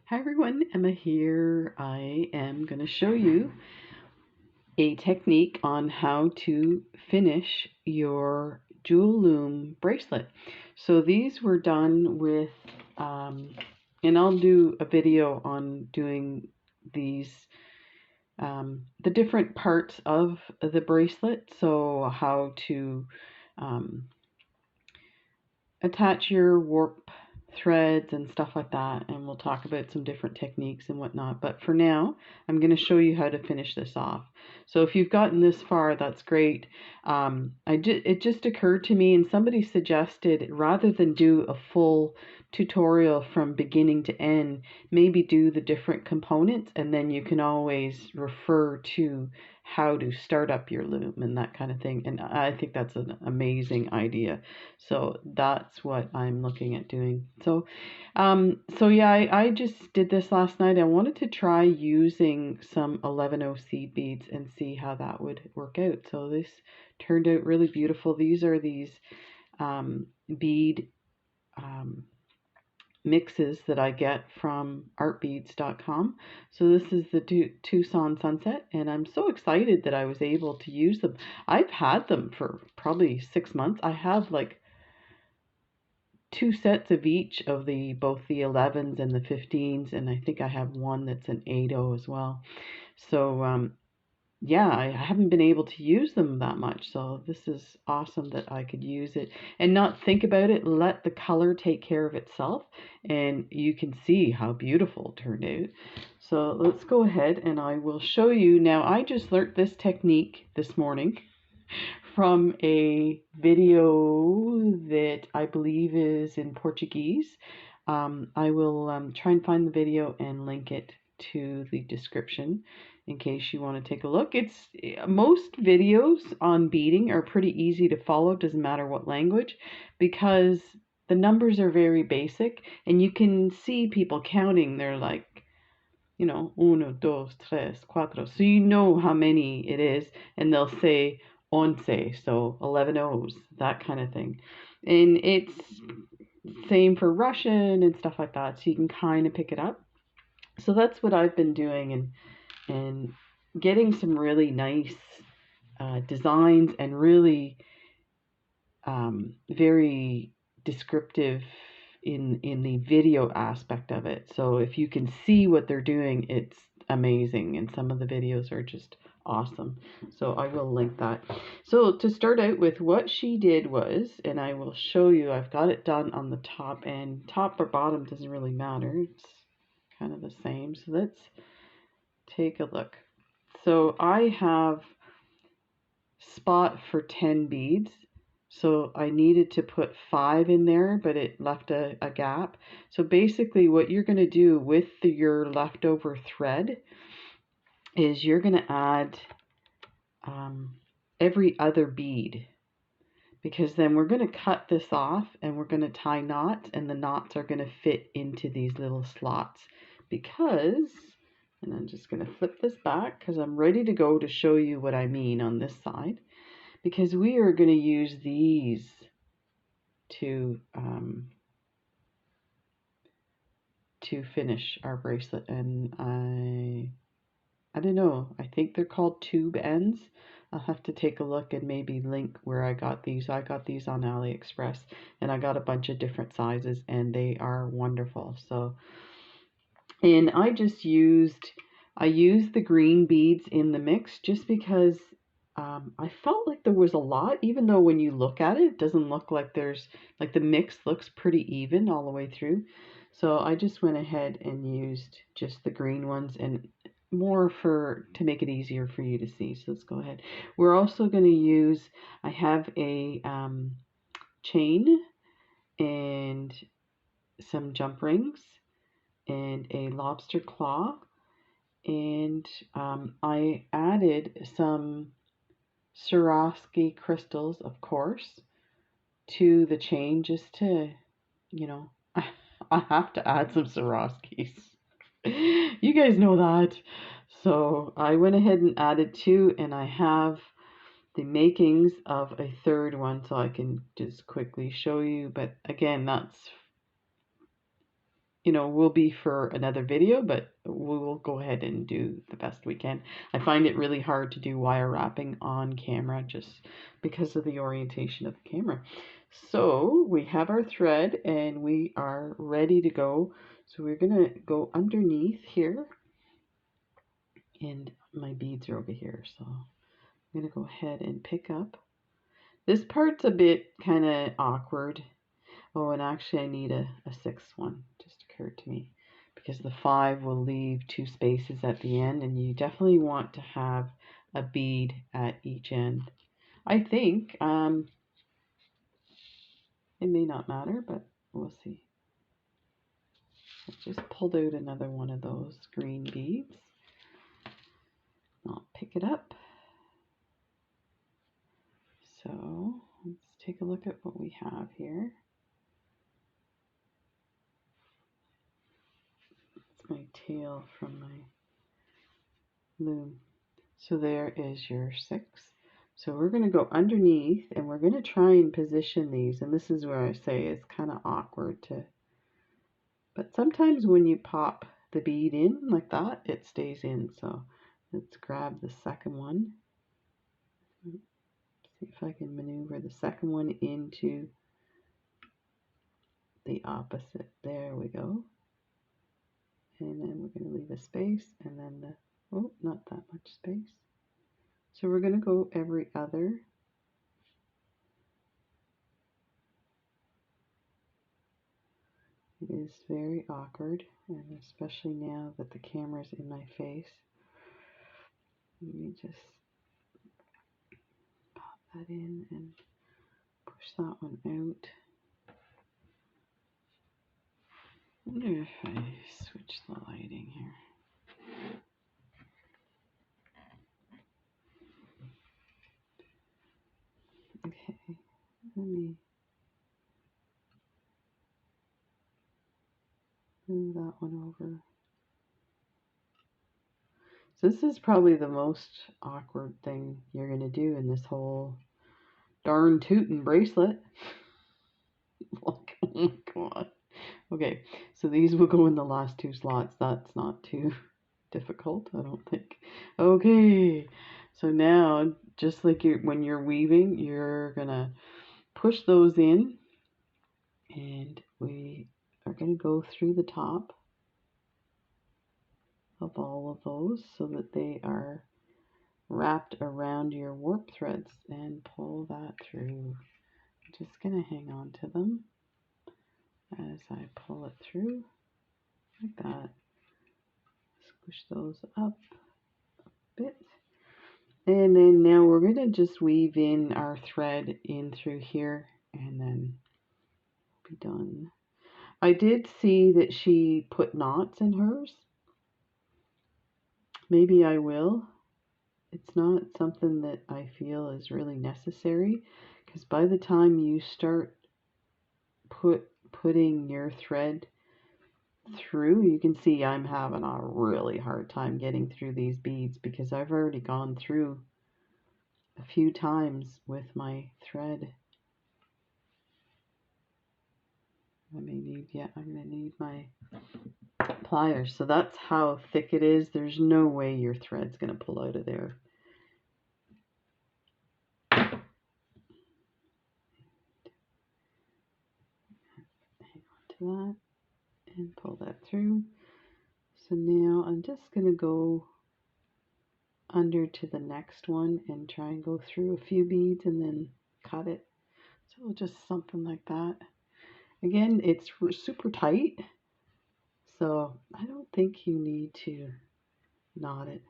Hi everyone, Emma here. I am going to show you a technique on how to finish your jewel loom bracelet. So these were done with, and I'll do a video on doing these, the different parts of the bracelet. So how to um, attach your warp threads and stuff like that, and we'll talk about some different techniques and whatnot. But for now, I'm going to show you how to finish this off. So if you've gotten this far, that's great. It just occurred to me, and somebody suggested rather than do a full tutorial from beginning to end, maybe do the different components, and then you can always refer to how to start up your loom and that kind of thing. And I think that's an amazing idea. So that's what I'm looking at doing. So yeah, I just did this last night. I wanted to try using some 11O seed beads and see how that would work out. So this turned out really beautiful. These are these bead mixes that I get from artbeads.com. So this is the Tucson Sunset, and I'm so excited that I was able to use them. I've had them for probably 6 months. I have like 2 sets of each of both the 11s and the 15s, and I think I have one that's an 8O as well. So yeah, I haven't been able to use them that much, so this is awesome that I could use it and not think about it. Let the color take care of itself, and you can see how beautiful it turned out. So let's go ahead and I will show you. Now, I just learned this technique this morning from a video that I believe is in Portuguese. I will try and find the video and link it to the description in case you want to take a look. Most videos on beading are pretty easy to follow, doesn't matter what language, because the numbers are very basic and you can see people counting. They're like, uno, dos, tres, cuatro. So you know how many it is, and they'll say once, so 11 O's, that kind of thing. And it's same for Russian and stuff like that, so you can kind of pick it up. So that's what I've been doing, and getting some really nice designs and really very descriptive in the video aspect of it. So if you can see what they're doing, it's amazing, and some of the videos are just awesome. So I will link that. So to start out with, what she did was, and I will show you, I've got it done on the top, and top or bottom doesn't really matter, it's kind of the same. So let's take a look. So I have spot for 10 beads. So I needed to put 5 in there, but it left a gap. So basically what you're going to do with your leftover thread is you're going to add every other bead, because then we're going to cut this off and we're going to tie knots, and the knots are going to fit into these little slots. Because, and I'm just going to flip this back because I'm ready to go to show you what I mean on this side, because we are going to use these to finish our bracelet. And I don't know, I think they're called tube ends. I'll have to take a look and maybe link where I got these. I got these on AliExpress, and I got a bunch of different sizes, and they are wonderful. So, and I used the green beads in the mix just because I felt like there was a lot, even though when you look at it, it doesn't look like there's, like, the mix looks pretty even all the way through. So I just went ahead and used just the green ones, and more to make it easier for you to see. So let's go ahead. We're also going to use, I have a chain and some jump rings and a lobster claw, and I added some Swarovski crystals, of course, to the chain, just to, you know, I have to add some Swarovskis. You guys know that. So I went ahead and added 2, and I have the makings of a third one, so I can just quickly show you. But again, that's will be for another video, but we'll go ahead and do the best we can. I find it really hard to do wire wrapping on camera just because of the orientation of the camera. So we have our thread and we are ready to go. So we're going to go underneath here, and my beads are over here. So I'm going to go ahead and pick up. This part's a bit kind of awkward. Oh, and actually I need a sixth one, just occurred to me, because the 5 will leave 2 spaces at the end, and you definitely want to have a bead at each end. I think it may not matter, but we'll see. I just pulled out another one of those green beads. I'll pick it up. So let's take a look at what we have here. My tail from my loom. So there is your 6. So we're going to go underneath and we're going to try and position these. And this is where I say it's kind of awkward to, but sometimes when you pop the bead in like that, it stays in. So let's grab the second one. See if I can maneuver the second one into the opposite. There we go. And then we're going to leave a space, and then the, oh, not that much space. So we're going to go every other. It is very awkward, and especially now that the camera's in my face. Let me just pop that in and push that one out. I wonder if I switch the lighting here. Okay, let me move that one over. So this is probably the most awkward thing you're going to do in this whole darn tootin' bracelet. Like, oh my god. Okay, so these will go in the last 2 slots. That's not too difficult, I don't think. Okay, so now, just like when you're weaving, you're gonna push those in, and we are gonna go through the top of all of those so that they are wrapped around your warp threads, and pull that through. I'm just gonna hang on to them as I pull it through like that. Squish those up a bit. And then now we're going to just weave in our thread in through here, and then be done. I did see that she put knots in hers. Maybe I will. It's not something that I feel is really necessary, because by the time you start putting your thread through, you can see I'm having a really hard time getting through these beads, because I've already gone through a few times with my thread. I'm gonna need my pliers. So that's how thick it is. There's no way your thread's gonna pull out of there. Hang on to that and pull that through. So now I'm just gonna go under to the next one and try and go through a few beads and then cut it. So just something like that. Again, it's super tight, so I don't think you need to knot it.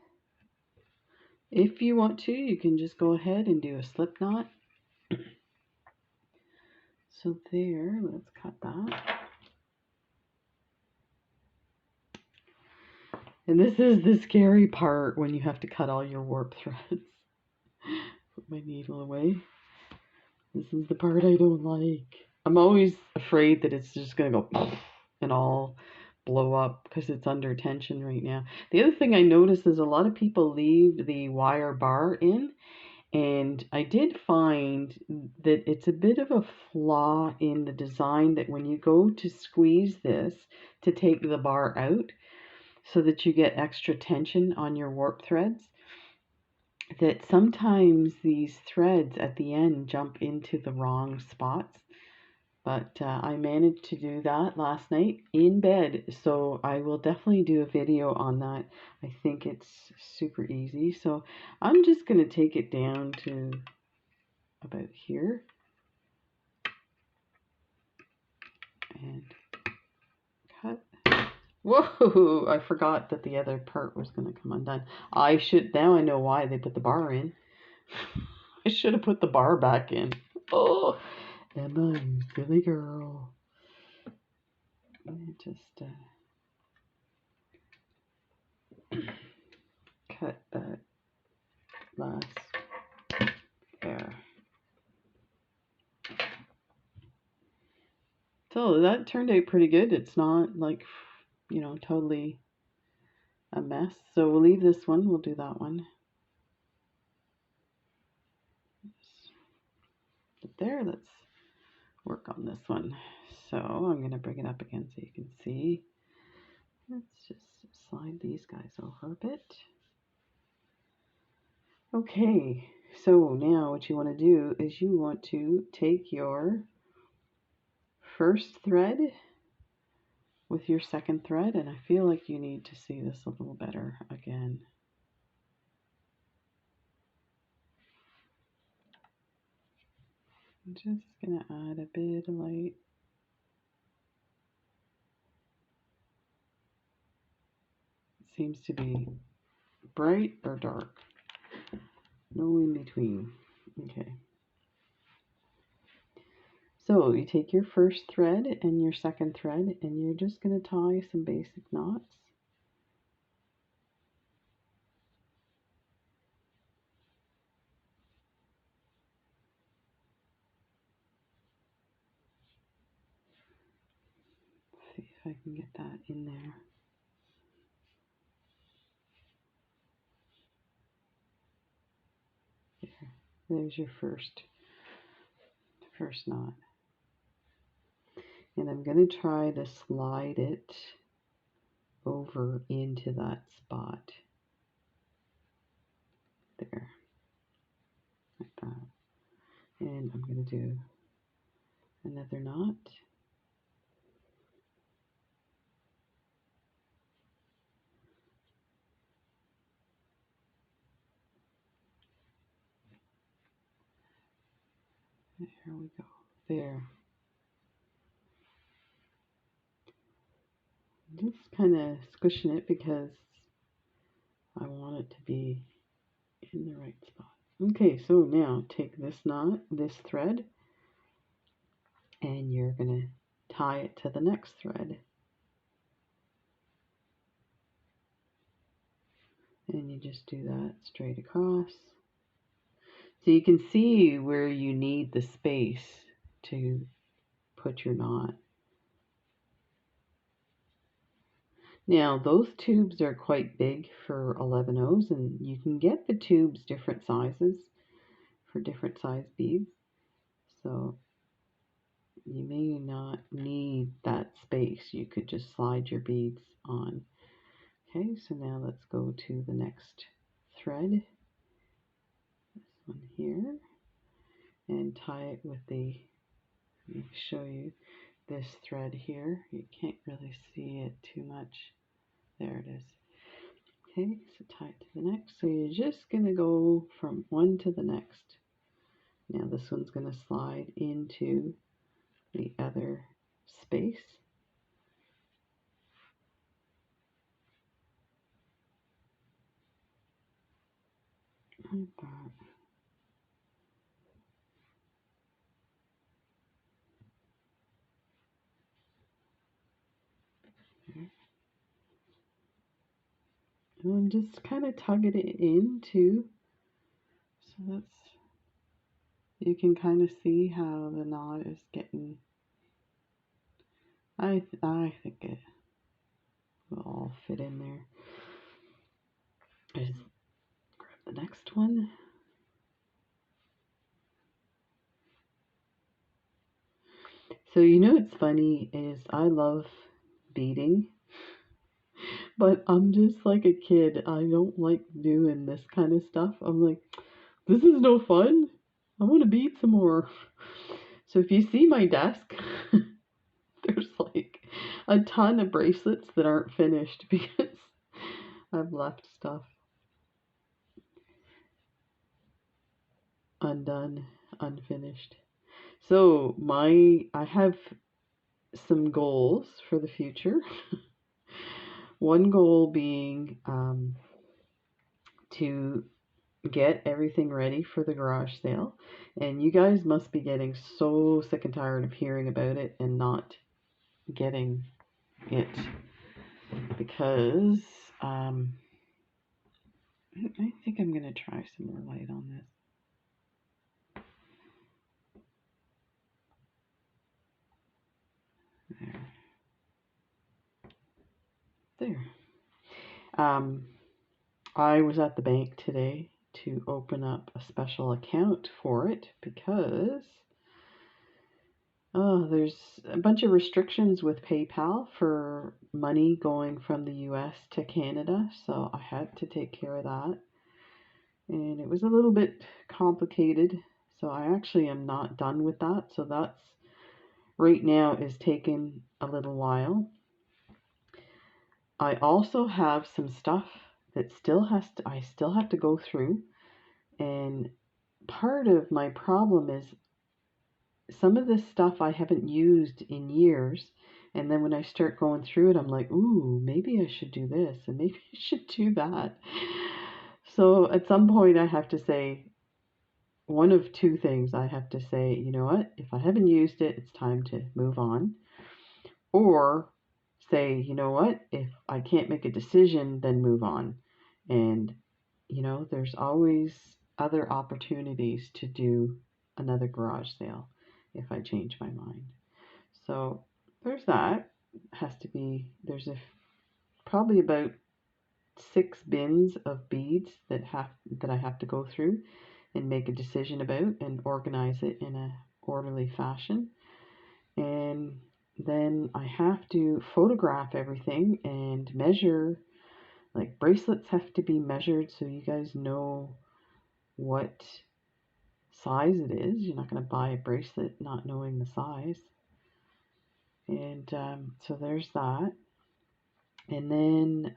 If you want to, you can just go ahead and do a slip knot. So there, let's cut that. And this is the scary part when you have to cut all your warp threads. Put my needle away. This is the part I don't like. I'm always afraid that it's just going to go and all blow up because it's under tension right now. The other thing I notice is a lot of people leave the wire bar in, And I did find that it's a bit of a flaw in the design, that when you go to squeeze this to take the bar out so that you get extra tension on your warp threads, that sometimes these threads at the end jump into the wrong spots. But I managed to do that last night in bed, so I will definitely do a video on that. I think it's super easy. So I'm just going to take it down to about here and cut. Whoa, I forgot that the other part was going to come undone. Now I know why they put the bar in. I should have put the bar back in. Oh, Emma, you silly girl. Just cut that last there. So that turned out pretty good. It's not like, you know, totally a mess. So we'll leave this one. We'll do that one. But there, let's work on this one. So I'm going to bring it up again so you can see. Let's just slide these guys over a bit. Okay, so now what you want to do is you want to take your first thread with your second thread, and I feel like you need to see this a little better again. I'm just going to add a bit of light. It seems to be bright or dark. No in between. Okay. So you take your first thread and your second thread, and you're just going to tie some basic knots. See if I can get that in there. There's your first knot. And I'm going to try to slide it over into that spot. There. Like that. And I'm going to do another knot. There we go. There. Just kind of squishing it because I want it to be in the right spot. Okay, so now take this knot, this thread, and you're going to tie it to the next thread. And you just do that straight across. So you can see where you need the space to put your knot. Now those tubes are quite big for 11/0s, and you can get the tubes different sizes for different size beads. So you may not need that space. You could just slide your beads on. Okay, so now let's go to the next thread, this one here, and tie it with the, let me show you this thread here. You can't really see it too much. There it is. Okay, so tie it to the next. So you're just going to go from one to the next. Now this one's going to slide into the other space. Like that. There. And I'm just kind of tugging it into, so that's, you can kind of see how the knot is getting. I think it will all fit in there. I just grab the next one. So you know what's funny is I love beading, but I'm just like a kid. I don't like doing this kind of stuff. I'm like, this is no fun. I want to bead some more. So if you see my desk, there's like a ton of bracelets that aren't finished because I've left stuff undone, unfinished. So I have some goals for the future. One goal being to get everything ready for the garage sale. And you guys must be getting so sick and tired of hearing about it and not getting it because I think I'm going to try some more light on this. There. I was at the bank today to open up a special account for it because there's a bunch of restrictions with PayPal for money going from the US to Canada, so I had to take care of that. And it was a little bit complicated, so I actually am not done with that. So that's right now is taking a little while. I also have some stuff that I still have to go through, and part of my problem is some of this stuff I haven't used in years, and then when I start going through it, I'm like, ooh, maybe I should do this and maybe I should do that. So at some point I have to say one of two things. I have to say, you know what, if I haven't used it, it's time to move on. Or say, you know what, if I can't make a decision, then move on. And, you know, there's always other opportunities to do another garage sale if I change my mind. So there's that. Has to be, there's probably about 6 bins of beads that I have to go through and make a decision about and organize it in a orderly fashion. And then I have to photograph everything and measure. Like bracelets have to be measured so you guys know what size it is. You're not going to buy a bracelet not knowing the size. And so there's that. And then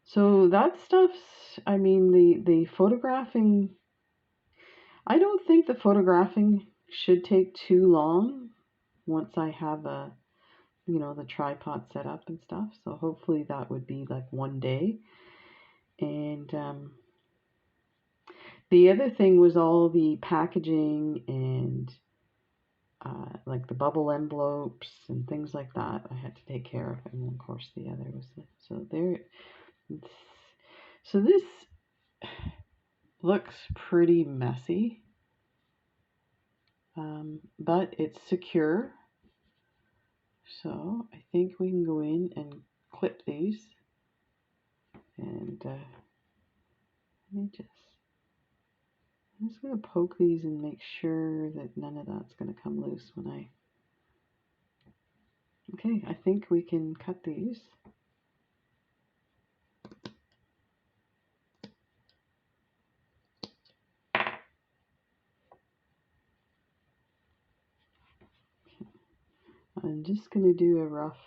so that stuff's, I mean, the photographing, I don't think the photographing should take too long once I have the tripod set up and stuff. So hopefully that would be like one day. And the other thing was all the packaging and like the bubble envelopes and things like that I had to take care of. And then of course the other was so there. So this looks pretty messy, but it's secure. So I think we can go in and clip these. And I'm just going to poke these and make sure that none of that's going to come loose when okay, I think we can cut these. I'm just going to do a rough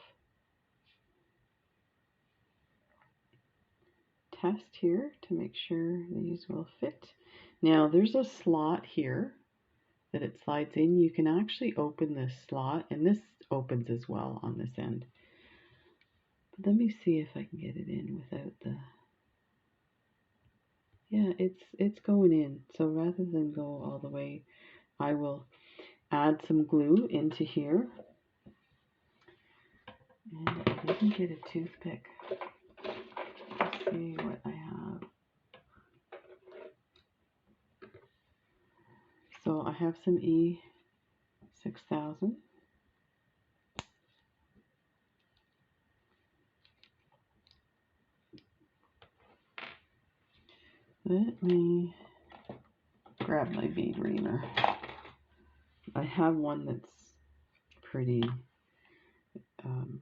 test here to make sure these will fit. Now there's a slot here that it slides in. You can actually open this slot, and this opens as well on this end. But let me see if I can get it in without the, yeah, it's going in. So rather than go all the way, I will add some glue into here. And I didn't get a toothpick. Let's see what I have. So I have some E6000. Let me grab my bead reamer. I have one that's pretty, um,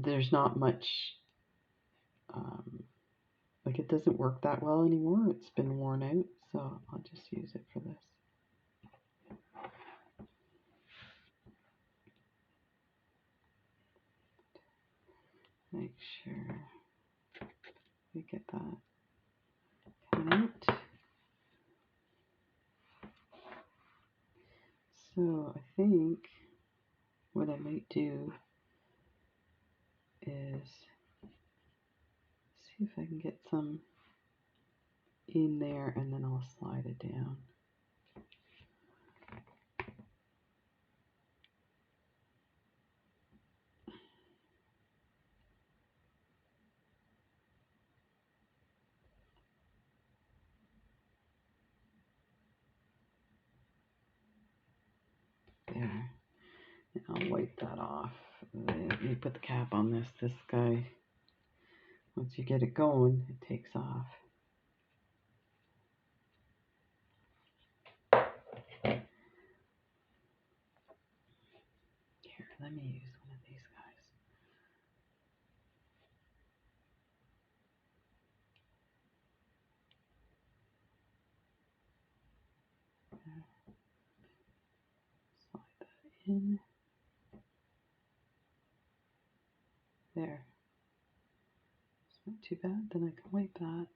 there's not much, like it doesn't work that well anymore. It's been worn out, so I'll just use it for this. Make sure we get that out. So I think what I might do is see if I can get some in there, and then I'll slide it down. There. And I'll wipe that off. Let me put the cap on this. This guy, once you get it going, it takes off. Here, let me use one of these guys. There. Slide that in. There. It's not too bad. Then I can wipe that.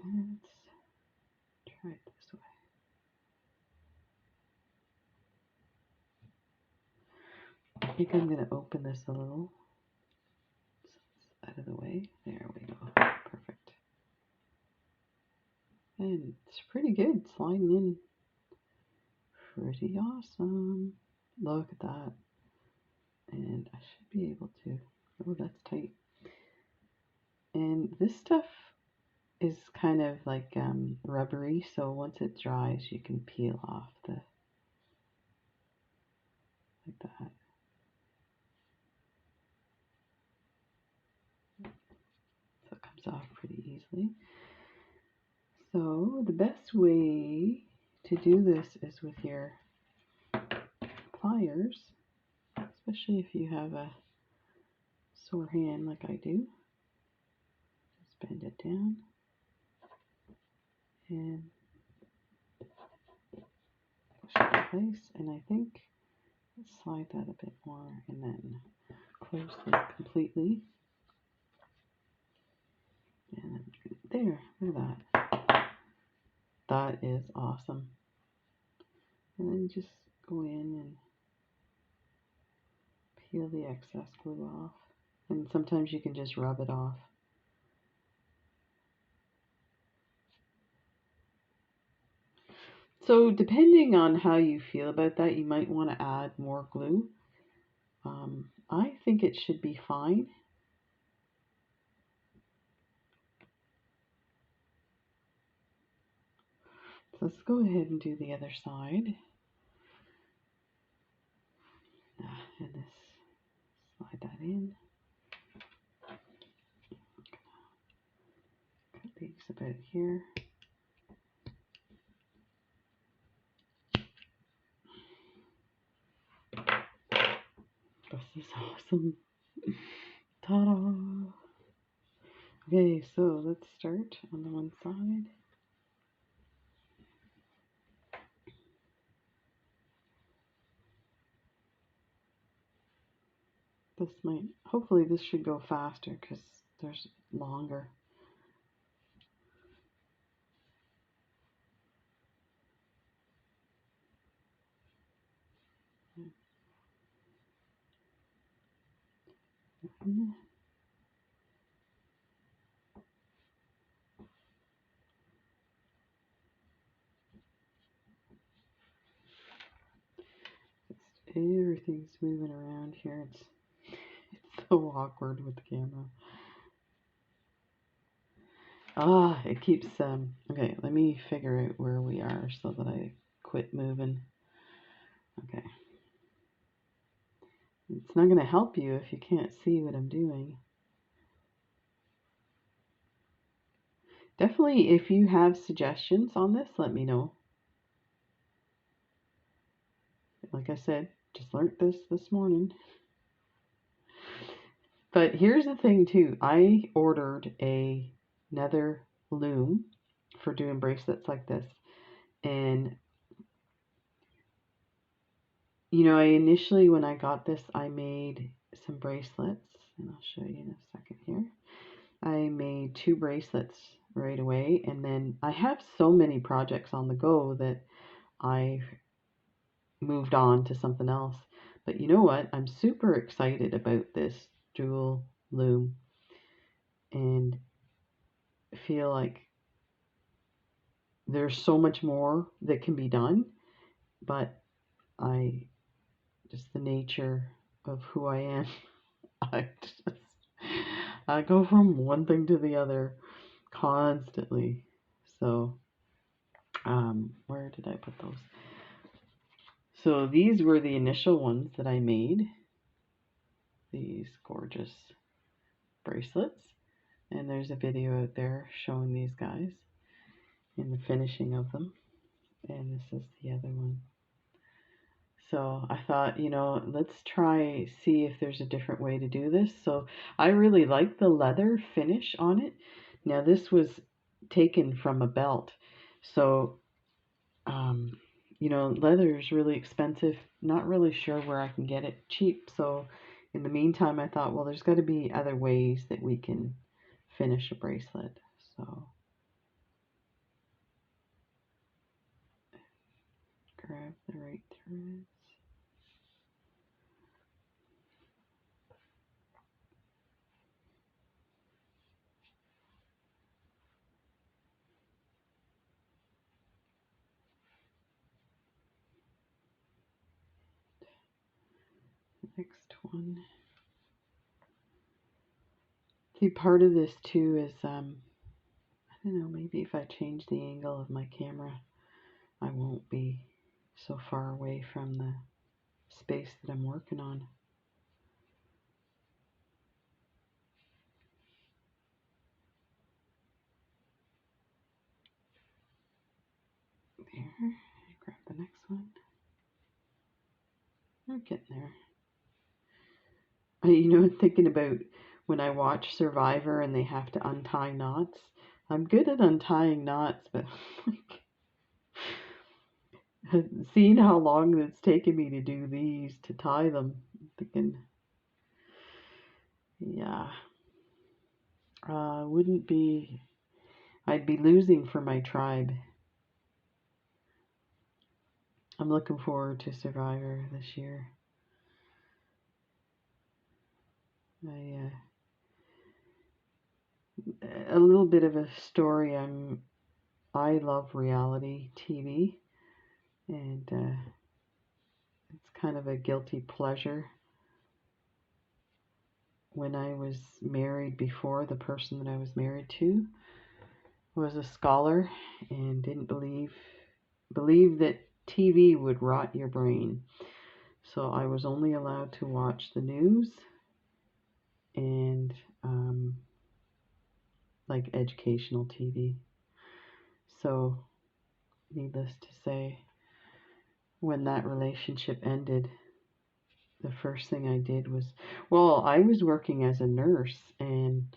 Let's try it this way. I think I'm going to open this a little. So it's out of the way. There we go. Perfect. And it's pretty good. Sliding in. Pretty awesome. Look at that. And I should be able to. Oh, that's tight. And this stuff is kind of like rubbery, so once it dries, you can peel off the, like that. So it comes off pretty easily. So the best way to do this is with your pliers, especially if you have a sore hand like I do. Just bend it down and push it in place, and I think slide that a bit more and then close this completely. And there, look at that. That is awesome. And then just go in and peel the excess glue off. And sometimes you can just rub it off. So depending on how you feel about that, you might want to add more glue. I think it should be fine. So let's go ahead and do the other side. And this, slide that in. Cut these about here. This is awesome. Ta-da! Okay, so let's start on the one side. This might, hopefully this should go faster because there's longer. Everything's moving around here. It's so awkward with the camera. It keeps, okay, let me figure out where we are so that I quit moving. Okay. It's not going to help you if you can't see what I'm doing. Definitely, if you have suggestions on this, let me know. Like I said, just learned this morning. But here's the thing too. I ordered another loom for doing bracelets like this. And you know, I initially, when I got this, I made some bracelets, and I'll show you in a second here. I made 2 bracelets right away, and then I have so many projects on the go that I moved on to something else. But you know what? I'm super excited about this dual loom and feel like there's so much more that can be done, but just the nature of who I am, I just, I go from one thing to the other constantly. So, where did I put those? So these were the initial ones that I made. These gorgeous bracelets. And there's a video out there showing these guys in the finishing of them. And this is the other one. So I thought, you know, let's see if there's a different way to do this. So I really like the leather finish on it. Now this was taken from a belt. So, you know, leather is really expensive. Not really sure where I can get it cheap. So in the meantime, I thought, well, there's got to be other ways that we can finish a bracelet. So grab the right threads. Next one. See, part of this too is, I don't know, maybe if I change the angle of my camera, I won't be so far away from the space that I'm working on. There, grab the next one. We're getting there. You know, thinking about when I watch Survivor and they have to untie knots. I'm good at untying knots, but like, seeing how long it's taken me to do these, to tie them, I'm thinking, yeah, wouldn't be, I'd be losing for my tribe. I'm looking forward to Survivor this year. A little bit of a story. I love reality TV, and it's kind of a guilty pleasure. When I was married before, the person that I was married to was a scholar and didn't believe that TV would rot your brain. So I was only allowed to watch the news and like educational TV. So needless to say, when that relationship ended, the first thing I did was, well, I was working as a nurse and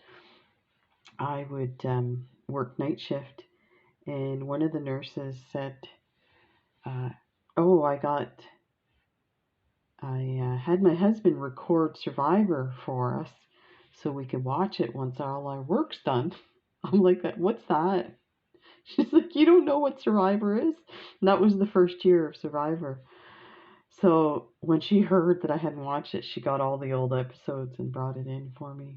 I would work night shift, and one of the nurses said, oh, I had my husband record Survivor for us so we could watch it once all our work's done. I'm like, what's that? She's like, you don't know what Survivor is? And that was the first year of Survivor. So when she heard that I hadn't watched it, she got all the old episodes and brought it in for me.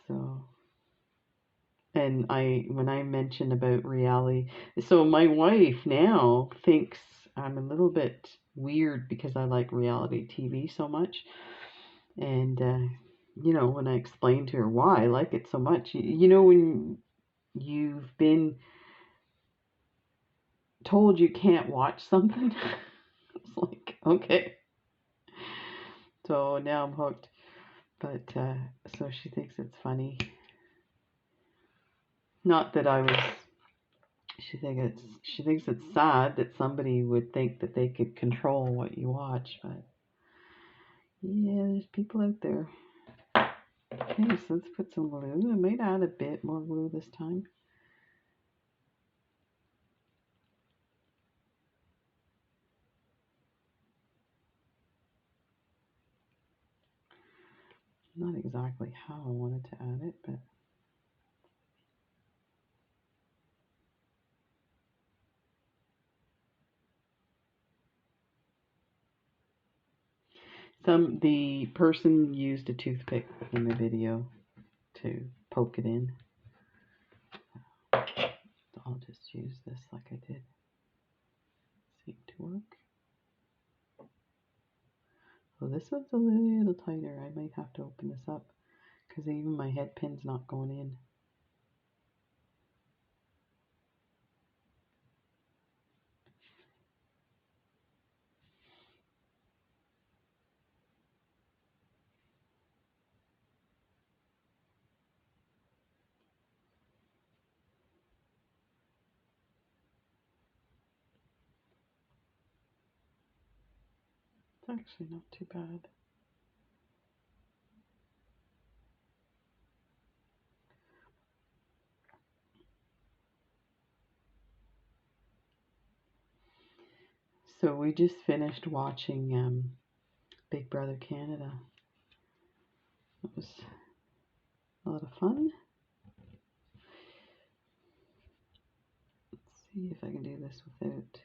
So, and when I mentioned about reality, so my wife now thinks I'm a little bit weird because I like reality TV so much. And, you know, when I explained to her why I like it so much, you know, when you've been told you can't watch something, it's like, okay. so now I'm hooked. But so she thinks it's funny. Not that I was. She thinks it's sad that somebody would think that they could control what you watch. But yeah, there's people out there. Okay, so let's put some glue. I might add a bit more glue this time. Not exactly how I wanted to add it, but the person used a toothpick in the video to poke it in. So I'll just use this like I did. Seem to work. So this one's a little tighter. I might have to open this up because even my head pin's not going in. It's actually not too bad. So we just finished watching Big Brother Canada. It was a lot of fun. Let's see if I can do this without.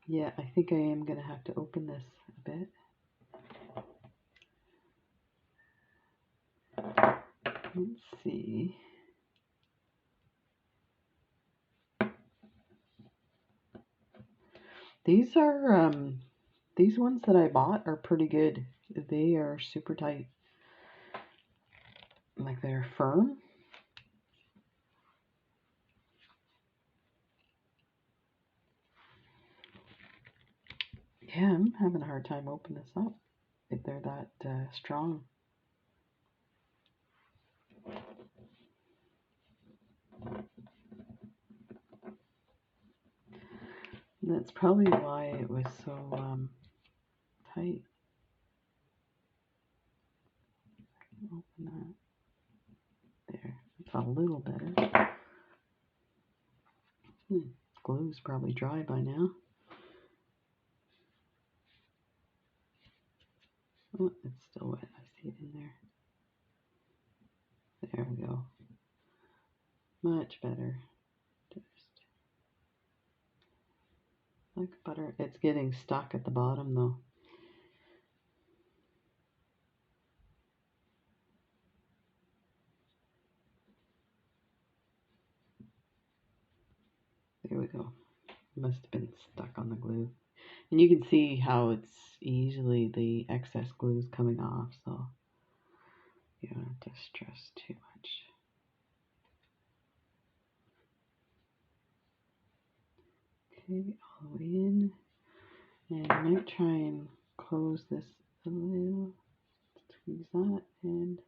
Yeah, I think I am going to have to open this a bit. Let's see. These are these ones that I bought are pretty good. They are super tight. Like they're firm. Yeah, I'm having a hard time opening this up if they're that strong. That's probably why it was so tight. Open that. There, it's a little better. Glue's probably dry by now. Oh, it's still wet. I see it in there. There we go. Much better. Just like butter. It's getting stuck at the bottom though. There we go. Must have been stuck on the glue. And you can see how it's easily the excess glue is coming off, so you don't have to stress too much. Okay, all the way in. And I might try and close this a little. Squeeze that and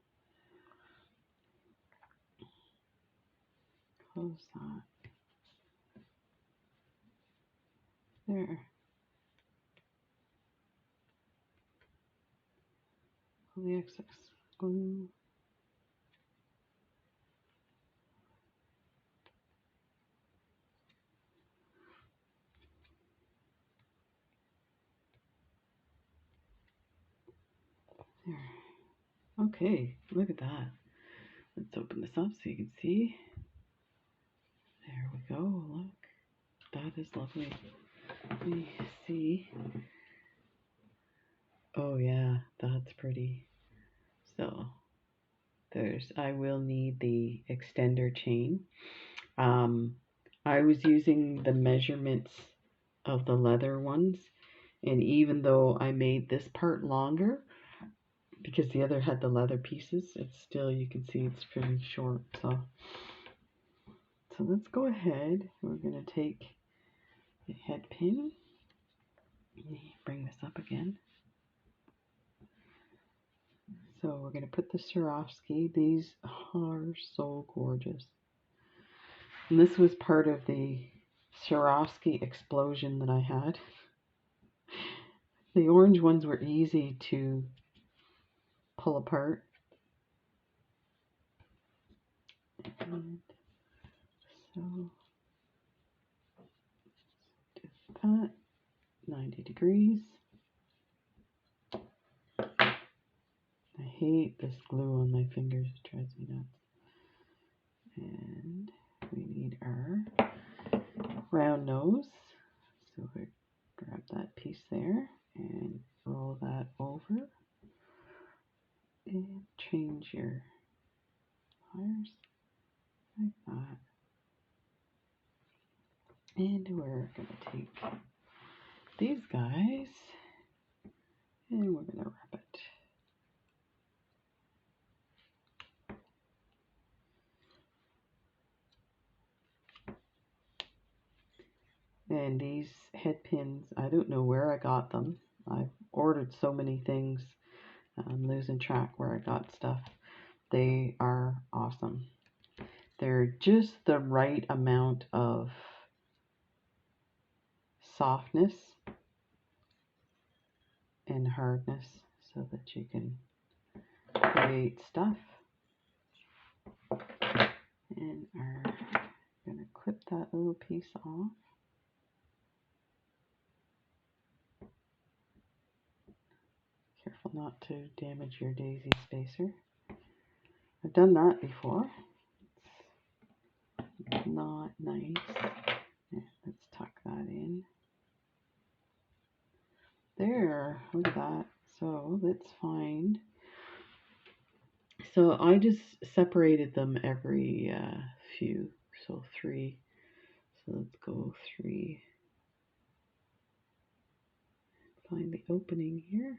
close that. There. All the excess glue. There. Okay, look at that. Let's open this up so you can see. There we go. Look. That is lovely. Let me see. Oh yeah, that's pretty. So I will need the extender chain. I was using the measurements of the leather ones, and even though I made this part longer because the other had the leather pieces, it's still, you can see it's pretty short. So let's go ahead. We're going to take the head pin Let me bring this up again. So we're going to put the Swarovski. These are so gorgeous. And this was part of the Swarovski explosion that I had. The orange ones were easy to pull apart. And so do that, 90 degrees. I hate this glue on my fingers, it drives me nuts. And we need our round nose. So we grab that piece there and roll that over and change your pliers like that. And we're going to take these guys and we're going to wrap it. And these head pins, I don't know where I got them. I've ordered so many things. I'm losing track where I got stuff. They are awesome. They're just the right amount of softness and hardness so that you can create stuff. And are going to clip that little piece off. Careful not to damage your daisy spacer. I've done that before. It's not nice. Yeah, let's tuck that in. There, look at that. So let's find. So I just separated them every few. So 3. So let's go 3. Find the opening here.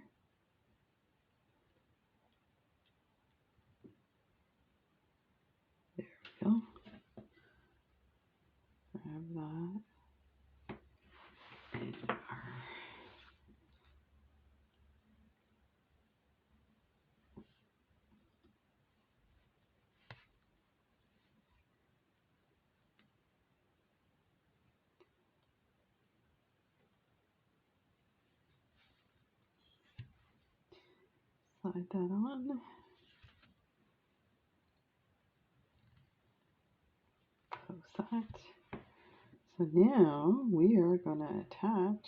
There we go. Grab that. And slide that on. Close that. So now we are going to attach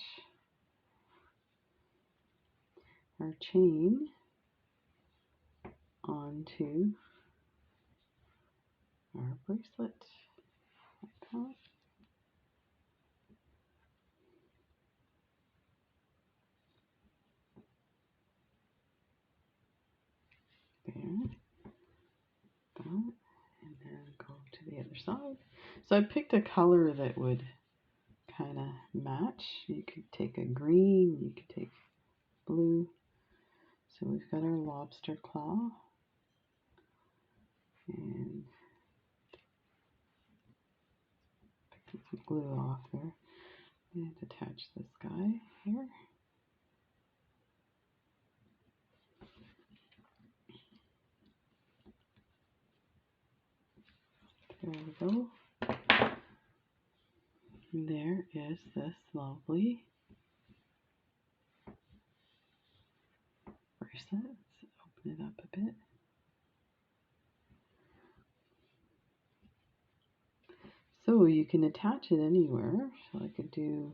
our chain onto our bracelet like that. There. That. And then go to the other side. So I picked a color that would kind of match. You could take a green, you could take blue. So we've got our lobster claw. And pick some glue off there. And attach this guy here. There we go. And there is this lovely bracelet. Let's open it up a bit. So you can attach it anywhere. So I could do,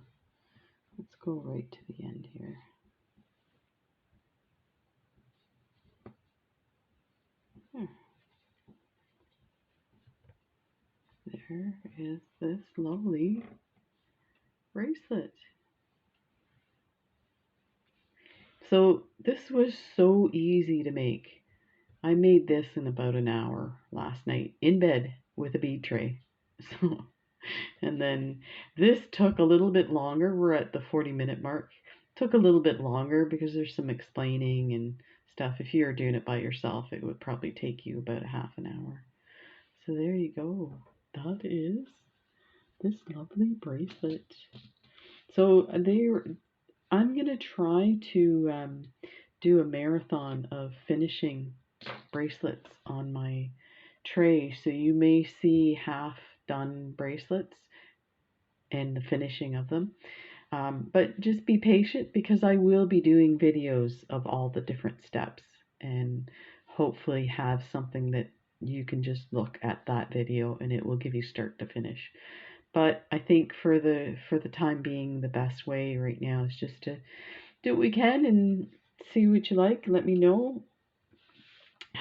let's go right to the end here. There. There is this lovely bracelet. So this was so easy to make. I made this in about an hour last night in bed with a bead tray. So, and then this took a little bit longer. We're at the 40-minute mark. Took a little bit longer because there's some explaining and stuff. If you were doing it by yourself, it would probably take you about a half an hour. So there you go. That is this lovely bracelet. So I'm going to try to do a marathon of finishing bracelets on my tray. So you may see half done bracelets and the finishing of them. But just be patient because I will be doing videos of all the different steps and hopefully have something that you can just look at that video and it will give you start to finish. But I think for the time being, the best way right now is just to do what we can and see what you like. Let me know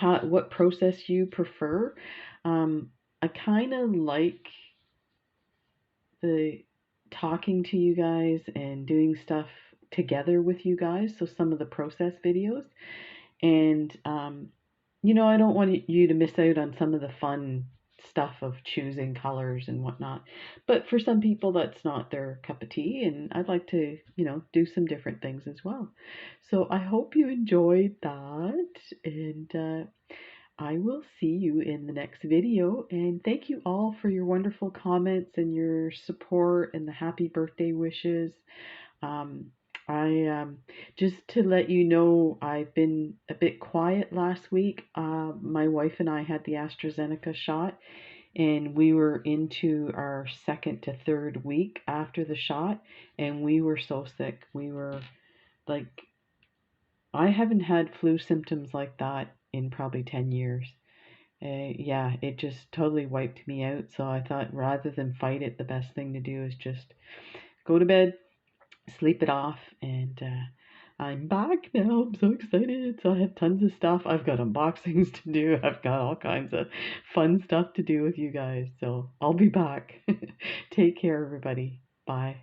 what process you prefer. I kind of like the talking to you guys and doing stuff together with you guys. So some of the process videos, and I don't want you to miss out on some of the fun stuff of choosing colors and whatnot. But for some people, that's not their cup of tea, and I'd like to, do some different things as well. So I hope you enjoyed that, and I will see you in the next video. And thank you all for your wonderful comments and your support and the happy birthday wishes. Um, I Just to let you know, I've been a bit quiet last week. My wife and I had the AstraZeneca shot, and we were into our second to third week after the shot, and we were so sick. We were like, I haven't had flu symptoms like that in probably 10 years. Yeah, it just totally wiped me out. So I thought rather than fight it, the best thing to do is just go to bed, sleep it off, and I'm back now. I'm so excited. So I have tons of stuff. I've got unboxings to do. I've got all kinds of fun stuff to do with you guys. So I'll be back. Take care, everybody. Bye.